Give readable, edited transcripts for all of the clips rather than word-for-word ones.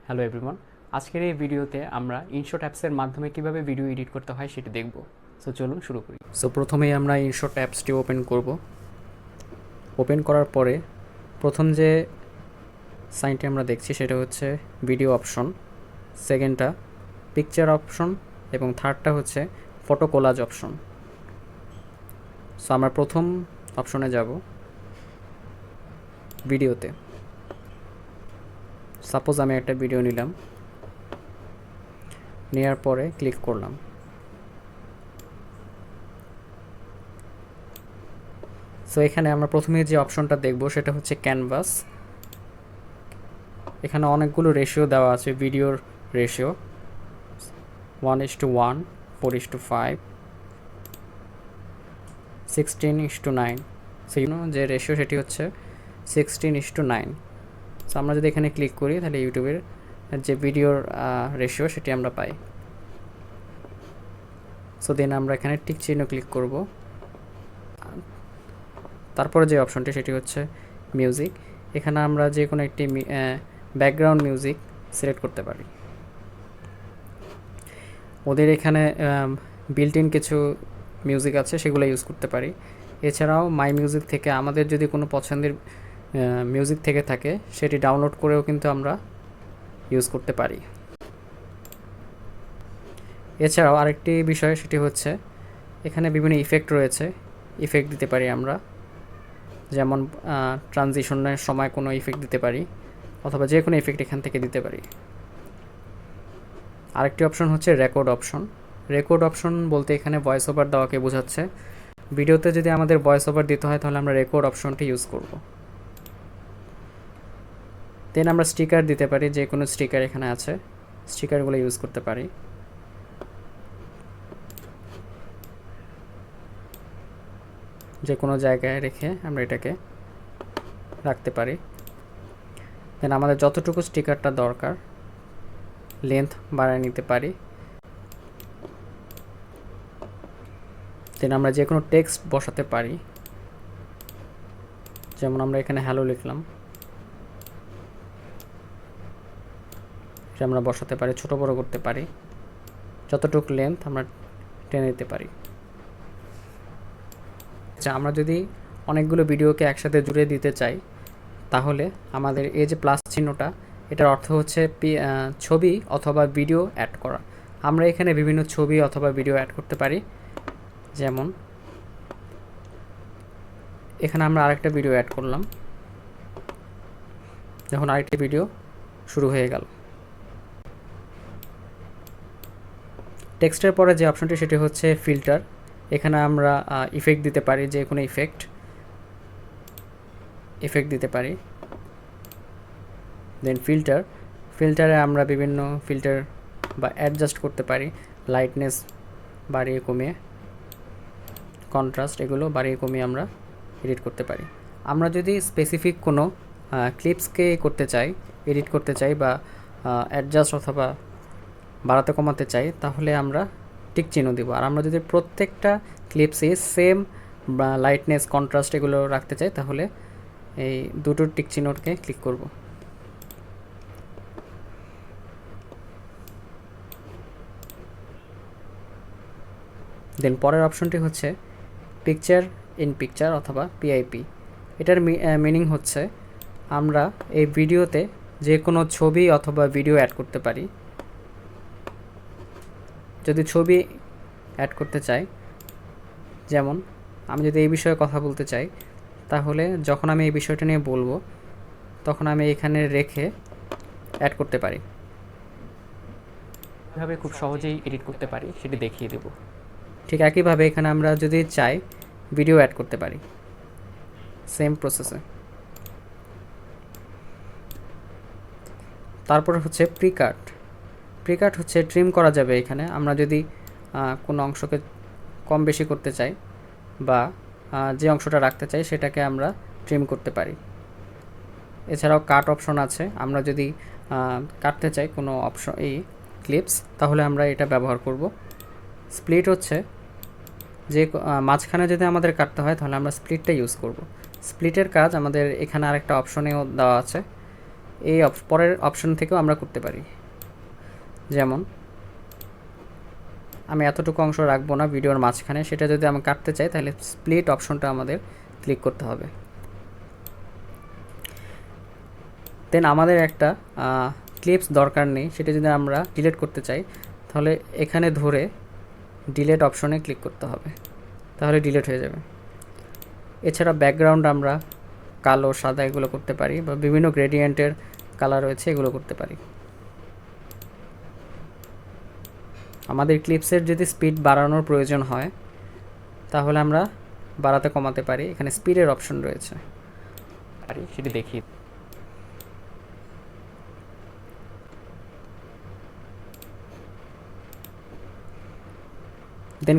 Hello everyone, আজকের এই ভিডিওতে আমরা ইনশট অ্যাপসের মাধ্যমে কিভাবে ভিডিও এডিট করতে হয় সেটি দেখব। সো চলুন শুরু করি। সো প্রথমেই আমরা ইনশট অ্যাপসটি ওপেন করব। ওপেন করার পরে প্রথম যে সাইনটি আমরা দেখছি সেটা হচ্ছে ভিডিও অপশন, সেকেন্ডটা পিকচার অপশন এবং থার্ডটা হচ্ছে ফটো কোলাজ অপশন। সো আমরা প্রথম অপশনে যাব, ভিডিওতে। সাপোজ আমি একটা ভিডিও নিলাম, নেওয়ার পরে ক্লিক করলাম। সো এখানে আমরা প্রথমে যে অপশনটা দেখব সেটা হচ্ছে ক্যানভাস। এখানে অনেকগুলো রেশিও দেওয়া আছে, ভিডিওর রেশিও 1:1, 4:5, 16:9। সো যে রেশিও সেটি হচ্ছে 16:9। সো আমরা যদি এখানে ক্লিক করি তাহলে ইউটিউবের যে ভিডিওর রেশিও সেটি আমরা পাই। সো দেন আমরা এখানে টিক চিহ্ন ক্লিক করব। তারপরে যে অপশনটি সেটি হচ্ছে মিউজিক। এখানে আমরা যে কোনো একটি ব্যাকগ্রাউন্ড মিউজিক সিলেক্ট করতে পারি। ওদের এখানে বিল্ট ইন কিছু মিউজিক আছে, সেগুলো ইউজ করতে পারি। এছাড়াও মাই মিউজিক থেকে আমাদের যদি কোনো পছন্দের মিউজিক থেকে থাকে সেটি ডাউনলোড করেও কিন্তু আমরা ইউজ করতে পারি। এছাড়াও আরেকটি বিষয় সেটি হচ্ছে এখানে বিভিন্ন ইফেক্ট রয়েছে, ইফেক্ট দিতে পারি আমরা। যেমন ট্রানজিশনের সময় কোনো ইফেক্ট দিতে পারি, অথবা যে কোনো ইফেক্ট এখান থেকে দিতে পারি। আরেকটি অপশন হচ্ছে রেকর্ড অপশন। রেকর্ড অপশন বলতে এখানে ভয়েস ওভার দেওয়াকে বোঝাচ্ছে। ভিডিওতে যদি আমাদের ভয়েস ওভার দিতে হয় তাহলে আমরা রেকর্ড অপশনটি ইউজ করব। দেন আমরা স্টিকার দিতে পারি, যে কোনো স্টিকার এখানে আছে, স্টিকারগুলো ইউজ করতে পারি। যে কোনো জায়গায় রেখে আমরা এটাকে রাখতে পারি। দেন আমাদের যতটুকু স্টিকারটা দরকার লেন্থ বাড়ায় নিতে পারি। দেন আমরা যে কোনো টেক্সট বসাতে পারি, যেমন আমরা এখানে হ্যালো লিখলাম, এটা আমরা বসাতে পারি, ছোট বড় করতে পারি, যতটুকু লেন্থ আমরা টেনে নিতে পারি। আচ্ছা, আমরা যদি অনেকগুলো ভিডিওকে একসাথে জুড়ে দিতে চাই তাহলে আমাদের এই যে প্লাস চিহ্নটা, এটার অর্থ হচ্ছে ছবি অথবা ভিডিও অ্যাড করা। আমরা এখানে বিভিন্ন ছবি অথবা ভিডিও অ্যাড করতে পারি। যেমন এখানে আমরা আরেকটা ভিডিও অ্যাড করলাম, যখন আরেকটি ভিডিও শুরু হয়ে গেল। টেক্সটের পরে যে অপশনটি সেটি হচ্ছে ফিল্টার। এখানে আমরা ইফেক্ট দিতে পারি, যে কোনো ইফেক্ট দিতে পারি। দেন ফিল্টারে আমরা বিভিন্ন ফিল্টার বা অ্যাডজাস্ট করতে পারি, লাইটনেস বাড়িয়ে কমিয়ে, কন্ট্রাস্ট এগুলো বাড়িয়ে কমিয়ে আমরা এডিট করতে পারি। আমরা যদি স্পেসিফিক কোনো ক্লিপসকে এডিট করতে চাই বা অ্যাডজাস্ট অথবা বাড়াতে কমাতে চাই তাহলে আমরা টিক চিহ্ন দিব। আর আমরা যদি প্রত্যেকটা ক্লিপসে সেম বা লাইটনেস, কন্ট্রাস্ট এগুলো রাখতে চাই তাহলে এই দুটো টিক চিহ্নকে ক্লিক করব। দেন পরের অপশনটি হচ্ছে পিকচার ইন পিকচার অথবা পিআইপি। এটার মিনিং হচ্ছে আমরা এই ভিডিওতে যে কোনো ছবি অথবা ভিডিও অ্যাড করতে পারি। যদি ছবি অ্যাড করতে চাই, যেমন আমি যদি এই বিষয়ে কথা বলতে চাই তাহলে যখন আমি এই বিষয়টা নিয়ে বলবো তখন আমি এখানে রেখে অ্যাড করতে পারি। এভাবে খুব সহজেই এডিট করতে পারি সেটি দেখিয়ে দেব। ঠিক একইভাবে এখানে আমরা যদি চাই ভিডিও অ্যাড করতে পারি, সেম প্রসেসে। তারপর হচ্ছে প্রিকাট হচ্ছে ট্রিম করা যাবে। এখানে আমরা যদি কোনো অংশকে কম বেশি করতে চাই বা যে অংশটা রাখতে চাই সেটাকে আমরা ট্রিম করতে পারি। এছাড়াও কাট অপশন আছে, আমরা যদি কাটতে চাই কোনো অপশন এই ক্লিপস তাহলে আমরা এটা ব্যবহার করব। স্প্লিট হচ্ছে যে মাঝখানে যদি আমাদের কাটতে হয় তাহলে আমরা স্প্লিটটা ইউজ করব। স্প্লিটের কাজ আমাদের এখানে আরেকটা অপশনেও দেওয়া আছে, এই পরের অপশন থেকেও আমরা করতে পারি। যেমন আমি এতটুকু অংশ রাখবো না ভিডিওর মাঝখানে, সেটা যদি আমি কাটতে চাই তাহলে স্প্লিট অপশনটা আমাদের ক্লিক করতে হবে। দেন আমাদের একটা ক্লিপস দরকার নেই, সেটা যদি আমরা ডিলিট করতে চাই তাহলে এখানে ধরে ডিলিট অপশনে ক্লিক করতে হবে, তাহলে ডিলিট হয়ে যাবে। এছাড়া ব্যাকগ্রাউন্ড আমরা কালো সাদা এগুলো করতে পারি, বা বিভিন্ন গ্রেডিয়েন্টের কালার রয়েছে এগুলো করতে পারি। আমাদের ক্লিপসের যদি স্পিড বাড়ানোর প্রয়োজন হয় তাহলে আমরা বাড়াতে কমাতে পারি, এখানে স্পিডের অপশন রয়েছে, সেটি দেখি। দেন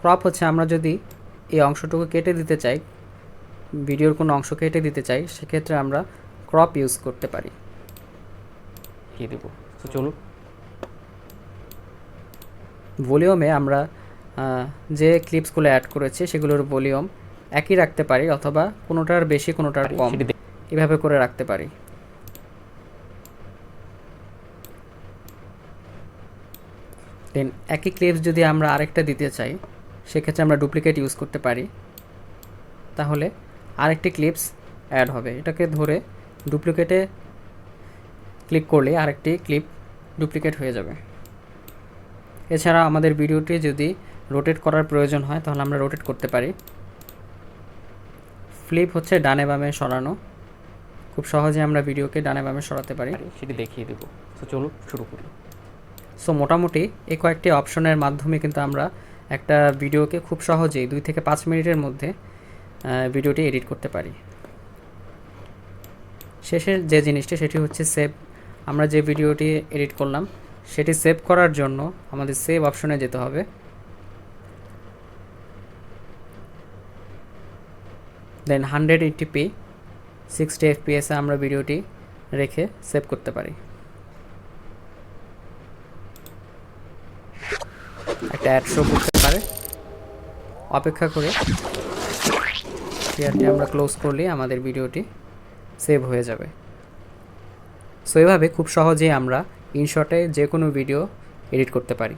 ক্রপ হচ্ছে আমরা যদি এই অংশটুকু কেটে দিতে চাই, ভিডিওর কোনো অংশ কেটে দিতে চাই, সেক্ষেত্রে আমরা ক্রপ ইউজ করতে পারি। কি দেব? তো চলুন। ভলিউমে আমরা যে ক্লিপসগুলো অ্যাড করেছি সেগুলোর ভলিউম একই রাখতে পারি, অথবা কোনোটার বেশি কোনোটার কম, এভাবে করে রাখতে পারি। দেন একই ক্লিপস যদি আমরা আরেকটা দিতে চাই সেক্ষেত্রে আমরা ডুপ্লিকেট ইউজ করতে পারি, তাহলে আরেকটি ক্লিপস অ্যাড হবে। এটাকে ধরে ডুপ্লিকেটে ক্লিক করলে আরেকটি ক্লিপ ডুপ্লিকেট হয়ে যাবে। এছাড়া আমাদের ভিডিওটি যদি রোটেট করার প্রয়োজন হয় তাহলে আমরা রোটেট করতে পারি। ফ্লিপ হচ্ছে ডানে বামে সরানো, খুব সহজে আমরা ভিডিওকে ডানে বামে সরাতে পারি, সেটি দেখিয়ে দেব। তো চলুন শুরু করি। সো মোটামুটি এই কয়েকটি অপশনের মাধ্যমে কিন্তু আমরা একটা ভিডিওকে খুব সহজেই 2 থেকে 5 মিনিটের মধ্যে ভিডিওটি এডিট করতে পারি। শেষের যে জিনিসটি সেটি হচ্ছে সেভ। আমরা যে ভিডিওটি এডিট করলাম সেটি সেভ করার জন্য আমাদের সেভ অপশনে যেতে হবে। দেন 180p 60 fps আমরা ভিডিওটি রেখে সেভ করতে পারি। একটা অ্যাড শো করতে পারে, অপেক্ষা করে শেয়ারটি আমরা ক্লোজ করলে আমাদের ভিডিওটি সেভ হয়ে যাবে। সো এভাবে খুব সহজেই আমরা ইনশটে যে কোনো ভিডিও এডিট করতে পারি।